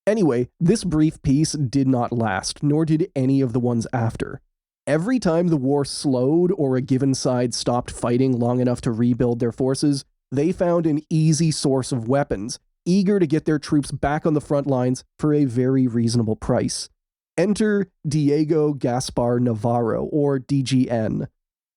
Anyway, this brief peace did not last, nor did any of the ones after. Every time the war slowed or a given side stopped fighting long enough to rebuild their forces, they found an easy source of weapons, eager to get their troops back on the front lines for a very reasonable price. Enter Diego Gaspar Navarro, or DGN.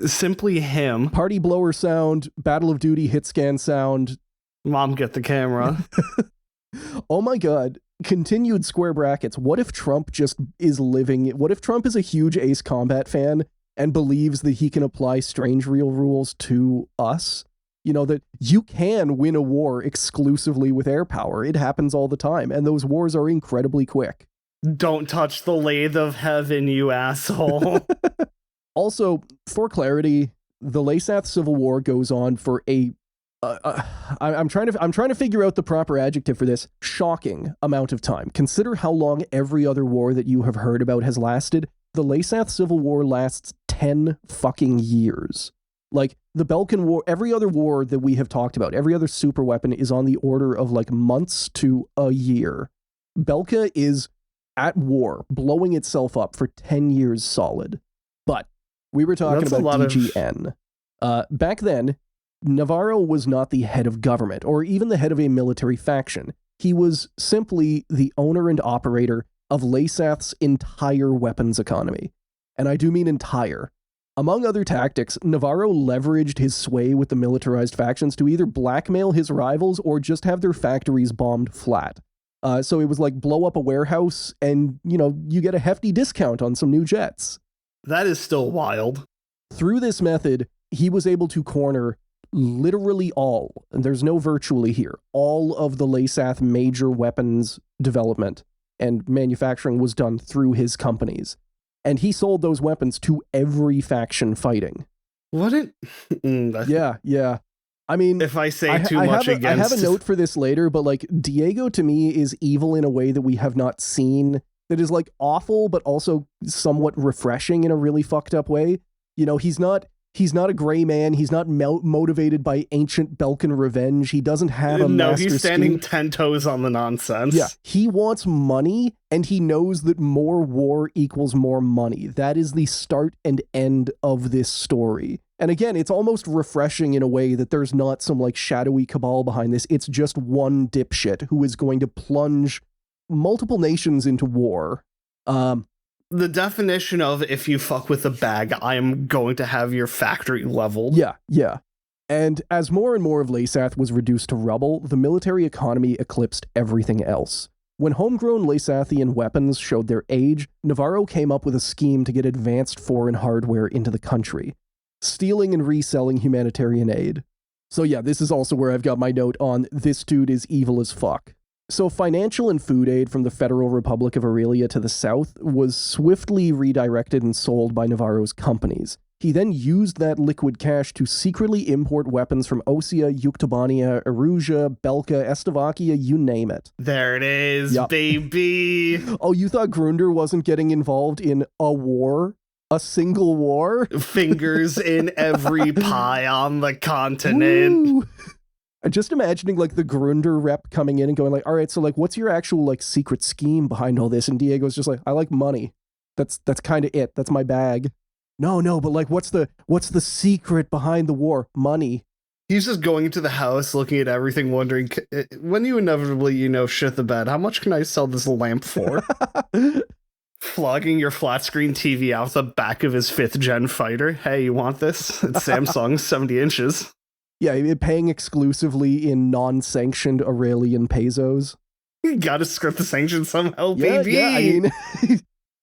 Simply him. Party blower sound, Battle of Duty hit scan sound. Mom, get the camera. Oh my god. Continued square brackets. What if Trump what if Trump is a huge Ace Combat fan and believes that he can apply strange real rules to us? You know, that you can win a war exclusively with air power. It happens all the time, and those wars are incredibly quick. Don't touch the lathe of heaven, you asshole. Also, for clarity, the Laysath Civil War goes on for I'm trying to figure out the proper adjective for this. Shocking amount of time. Consider how long every other war that you have heard about has lasted. The Laysath Civil War lasts 10 fucking years. Like, the Belkan War, every other war that we have talked about, every other super weapon is on the order of like months to a year. Belka is at war, blowing itself up for 10 years solid. But we were talking about DGN. Back then, Navarro was not the head of government, or even the head of a military faction. He was simply the owner and operator of Laysath's entire weapons economy. And I do mean entire. Among other tactics, Navarro leveraged his sway with the militarized factions to either blackmail his rivals or just have their factories bombed flat. So it was like blow up a warehouse and, you get a hefty discount on some new jets. That is still wild. Through this method, he was able to corner literally all, and there's no virtually here, all of the Laysath major weapons development and manufacturing was done through his companies. And he sold those weapons to every faction fighting. Yeah. I mean, if I say too much against... I have a note for this later, but like, Diego to me is evil in a way that we have not seen, that is like awful, but also somewhat refreshing in a really fucked up way. He's not a gray man. He's not motivated by ancient Belkan revenge. He doesn't have a master he's standing scheme. 10 toes on the nonsense. Yeah, he wants money, and he knows that more war equals more money. That is the start and end of this story. And again, it's almost refreshing in a way that there's not some like shadowy cabal behind this. It's just one dipshit who is going to plunge multiple nations into war. The definition of if you fuck with a bag, I am going to have your factory leveled. Yeah. And as more and more of Laysath was reduced to rubble, the military economy eclipsed everything else. When homegrown Laysathian weapons showed their age, Navarro came up with a scheme to get advanced foreign hardware into the country, stealing and reselling humanitarian aid. So yeah, this is also where I've got my note on this dude is evil as fuck. So financial and food aid from the Federal Republic of Aurelia to the south was swiftly redirected and sold by Navarro's companies. He then used that liquid cash to secretly import weapons from Ossia, Yuktobania, Erusia, Belka, Estevakia, you name it. There it is, baby! Oh, you thought Grunder wasn't getting involved in a war? A single war? Fingers in every pie on the continent. Woo! I'm just imagining like the Grunder rep coming in and going like, all right, so like, what's your actual like secret scheme behind all this? And Diego's just like, I like money. That's kind of it. That's my bag. No, but like, what's the secret behind the war? Money. He's just going into the house, looking at everything, wondering, when you inevitably, shit the bed, how much can I sell this lamp for? Flogging your flat screen TV out the back of his 5th gen fighter. Hey, you want this? It's Samsung, 70 inches. Yeah, paying exclusively in non-sanctioned Aurelian pesos. You gotta skirt the sanctions somehow, baby! Yeah, I mean...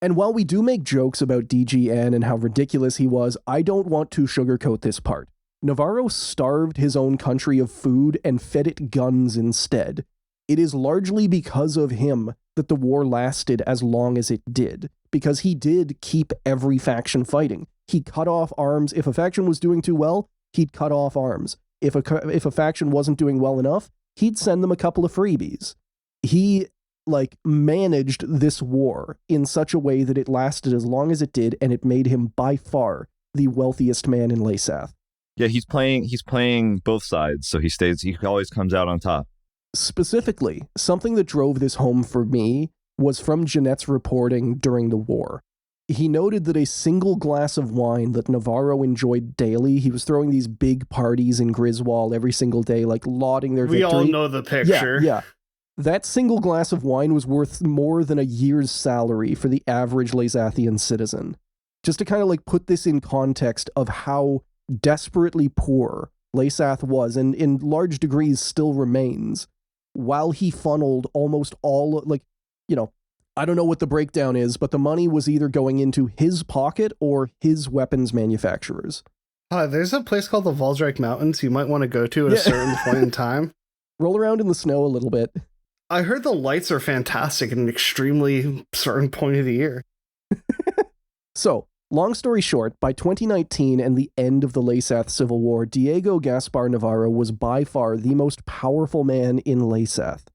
And while we do make jokes about DGN and how ridiculous he was, I don't want to sugarcoat this part. Navarro starved his own country of food and fed it guns instead. It is largely because of him that the war lasted as long as it did, because he did keep every faction fighting. He cut off arms. If a faction was doing too well, he'd cut off arms. If a faction wasn't doing well enough, he'd send them a couple of freebies. He, managed this war in such a way that it lasted as long as it did, and it made him by far the wealthiest man in Laysath. Yeah, he's playing both sides, so he always comes out on top. Specifically, something that drove this home for me was from Jeanette's reporting during the war. He noted that a single glass of wine that Navarro enjoyed daily, he was throwing these big parties in Griswold every single day, like lauding their victory. We all know the picture. Yeah. That single glass of wine was worth more than a year's salary for the average Lasathian citizen. Just to kind of like put this in context of how desperately poor Lasath was, and in large degrees still remains, while he funneled almost all, like, you know, I don't know what the breakdown is, but the money was either going into his pocket or his weapons manufacturers. There's a place called the Valdrike Mountains you might want to go to at a certain point in time. Roll around in the snow a little bit. I heard the lights are fantastic at an extremely certain point of the year. So, long story short, by 2019 and the end of the Laysath Civil War, Diego Gaspar Navarro was by far the most powerful man in Laysath.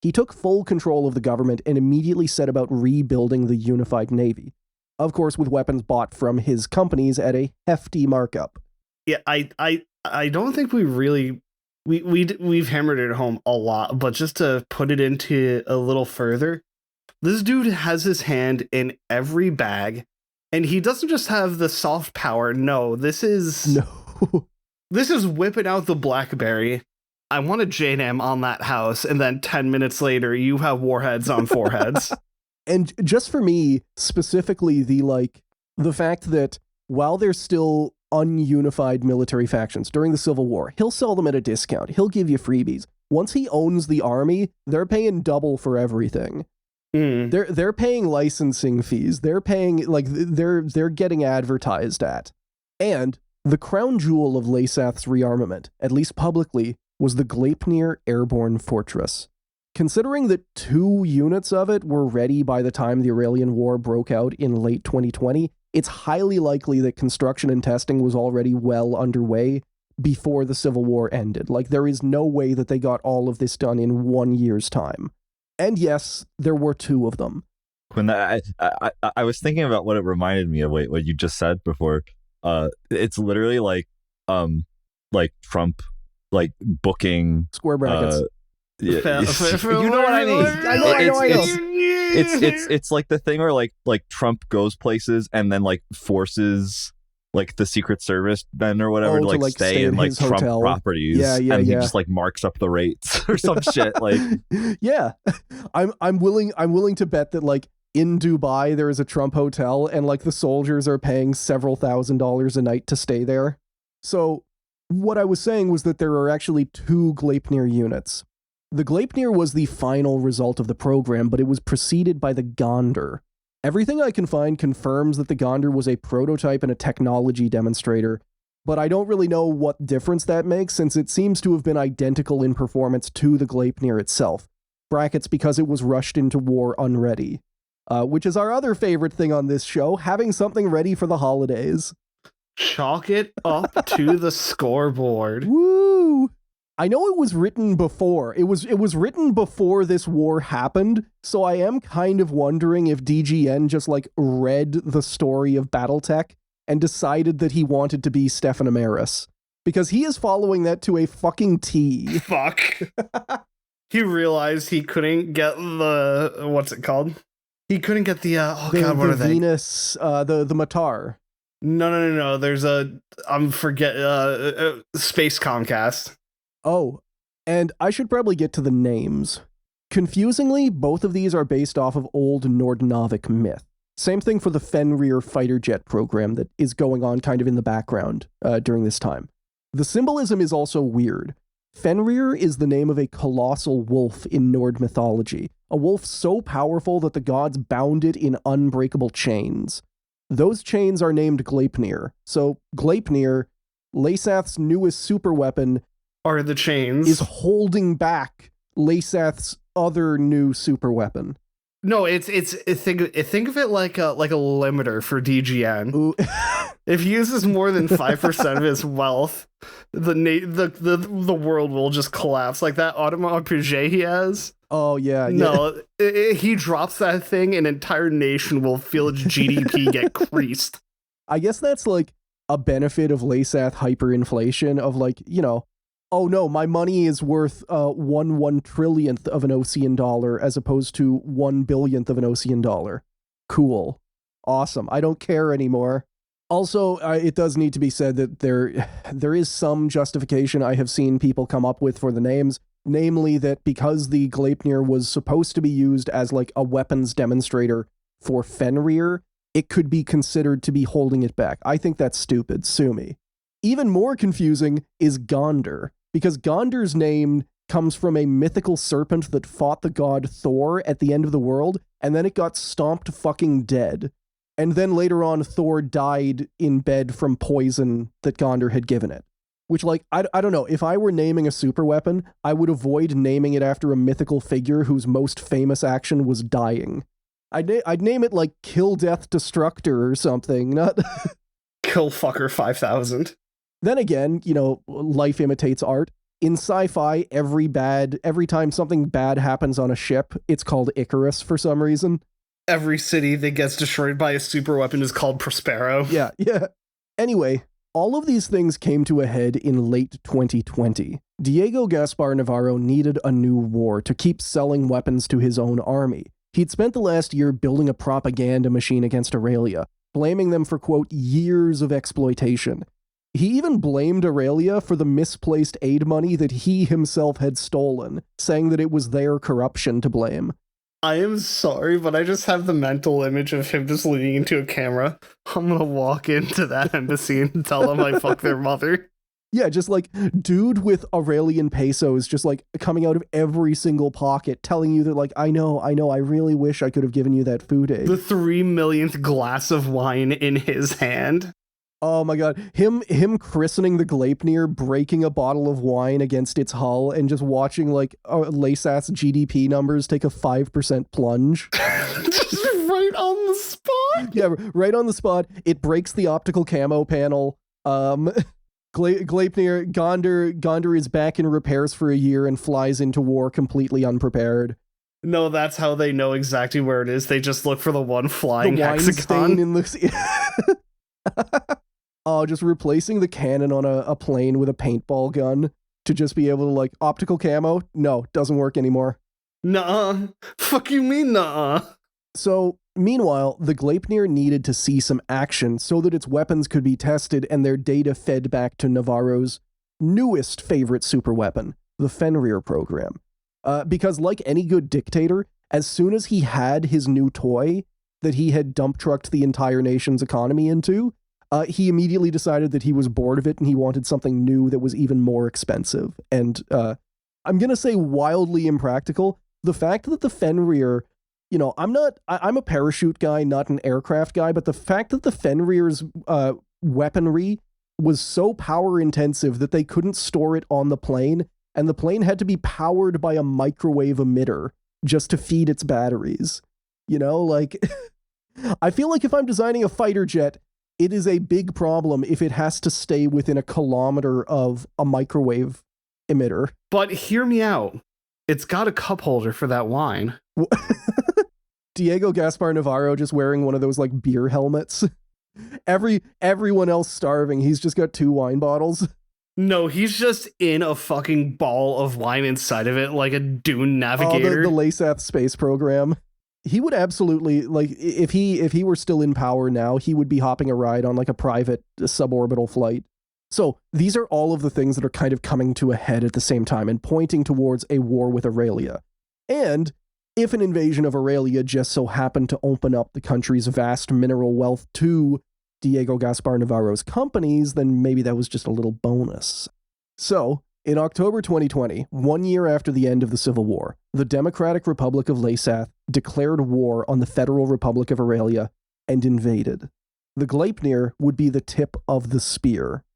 He took full control of the government and immediately set about rebuilding the unified navy. Of course, with weapons bought from his companies at a hefty markup. Yeah, I don't think we really we've hammered it home a lot, but just to put it into a little further, this dude has his hand in every bag, and he doesn't just have the soft power. No, this is whipping out the BlackBerry. I want a JNAM on that house, and then 10 minutes later, you have warheads on foreheads. And just for me, specifically, the fact that while there's still ununified military factions during the Civil War, he'll sell them at a discount. He'll give you freebies. Once he owns the army, they're paying double for everything. They're paying licensing fees. They're paying, like, they're getting advertised at. And the crown jewel of Laysath's rearmament, at least publicly, was the Gleipnir airborne fortress. Considering that 2 units of it were ready by the time the Aurelian War broke out in late 2020, it's highly likely that construction and testing was already well underway before the Civil War ended. Like, there is no way that they got all of this done in 1 year's time. And yes, there were 2 of them. When I was thinking about what it reminded me of, what you just said before. It's literally like Trump, like, booking Square brackets. You know what I mean? I know. It's like the thing where like Trump goes places and then like forces like the Secret Service then or whatever to like stay in like Trump hotel. Properties. Yeah. He just like marks up the rates or some shit. Like, yeah, I'm willing to bet that like in Dubai there is a Trump hotel and like the soldiers are paying several $1,000s a night to stay there. So what I was saying was that there are actually 2 Gleipnir units. The Gleipnir was the final result of the program, but it was preceded by the Gondar. Everything I can find confirms that the Gondar was a prototype and a technology demonstrator, but I don't really know what difference that makes since it seems to have been identical in performance to the Gleipnir itself. Brackets because it was rushed into war unready. Which is our other favorite thing on this show, having something ready for the holidays. Chalk it up to the scoreboard. Woo! I know it was written before. It was written before this war happened, so I am kind of wondering if DGN just like read the story of BattleTech and decided that he wanted to be Stefan Amaris. Because he is following that to a fucking T. Fuck. He realized he couldn't get the, what's it called? He couldn't get the, what are they? Venus, the Matar. No. There's a, Space Comcast. Oh, and I should probably get to the names. Confusingly, both of these are based off of old Nordnavic myth. Same thing for the Fenrir fighter jet program that is going on kind of in the background during this time. The symbolism is also weird. Fenrir is the name of a colossal wolf in Nord mythology, a wolf so powerful that the gods bound it in unbreakable chains. Those chains are named Gleipnir, so Gleipnir, Laysath's newest superweapon, are the chains, is holding back Laysath's other new superweapon. No, think of it like a limiter for DGN. If he uses more than 5% of his wealth, the world will just collapse. Like that Audemars Piguet he has. Oh yeah. No, he drops that thing, an entire nation will feel its GDP get creased. I guess that's like a benefit of Laysath hyperinflation of like, you know, Oh no, my money is worth 1/1 trillionth of an Ocean dollar as opposed to 1 billionth of an Ocean dollar. Cool. Awesome. I don't care anymore. Also, it does need to be said that there is some justification I have seen people come up with for the names, namely that because the Gleipnir was supposed to be used as like a weapons demonstrator for Fenrir, it could be considered to be holding it back. I think that's stupid. Sue me. Even more confusing is Gondr, because Gondr's name comes from a mythical serpent that fought the god Thor at the end of the world, and then it got stomped fucking dead. And then later on, Thor died in bed from poison that Gondr had given it. Which, like, I don't know, if I were naming a super weapon, I would avoid naming it after a mythical figure whose most famous action was dying. I'd name it, like, Kill Death Destructor or something, not... Kill Fucker 5000. Then again, you know, life imitates art. In sci-fi, every time something bad happens on a ship, it's called Icarus for some reason. Every city that gets destroyed by a super weapon is called Prospero. Yeah. Anyway, all of these things came to a head in late 2020. Diego Gaspar Navarro needed a new war to keep selling weapons to his own army. He'd spent the last year building a propaganda machine against Aurelia, blaming them for, quote, years of exploitation. He even blamed Aurelia for the misplaced aid money that he himself had stolen, saying that it was their corruption to blame. I am sorry, but I just have the mental image of him just leaning into a camera. I'm gonna walk into that embassy and tell them I fucked their mother. Yeah, just like dude with Aurelian pesos just like coming out of every single pocket telling you that like, I know, I really wish I could have given you that food aid. The 3 millionth glass of wine in his hand. Oh my god, him christening the Gleipnir, breaking a bottle of wine against its hull, and just watching like Laysat's GDP numbers take a 5% plunge. Just right on the spot. Yeah, right on the spot. It breaks the optical camo panel. Gleipnir, Gondr is back in repairs for a year and flies into war completely unprepared. No, that's how they know exactly where it is. They just look for the one flying the wine hexagon. Stain in the... Oh, just replacing the cannon on a plane with a paintball gun to just be able to, like, optical camo? No, doesn't work anymore. Nuh-uh. Fuck you mean nuh-uh? So, meanwhile, the Gleipnir needed to see some action so that its weapons could be tested and their data fed back to Navarro's newest favorite superweapon, the Fenrir program. Because like any good dictator, as soon as he had his new toy that he had dump trucked the entire nation's economy into, he immediately decided that he was bored of it and he wanted something new that was even more expensive. And I'm going to say wildly impractical. The fact that the Fenrir, you know, I'm a parachute guy, not an aircraft guy, but the fact that the Fenrir's weaponry was so power intensive that they couldn't store it on the plane, and the plane had to be powered by a microwave emitter just to feed its batteries. You know, like, I feel like if I'm designing a fighter jet, it is a big problem if it has to stay within a kilometer of a microwave emitter. But hear me out. It's got a cup holder for that wine. Diego Gaspar Navarro just wearing one of those like beer helmets. Everyone else starving. He's just got 2 wine bottles. No, he's just in a fucking ball of wine inside of it like a Dune navigator. Oh, the Laysat space program. He would absolutely, like, if he were still in power now, he would be hopping a ride on like a private suborbital flight. So these are all of the things that are kind of coming to a head at the same time and pointing towards a war with Aurelia. And if an invasion of Aurelia just so happened to open up the country's vast mineral wealth to Diego Gaspar Navarro's companies, then maybe that was just a little bonus. So, in October 2020, 1 year after the end of the Civil War, the Democratic Republic of Laysath declared war on the Federal Republic of Aurelia and invaded. The Gleipnir would be the tip of the spear.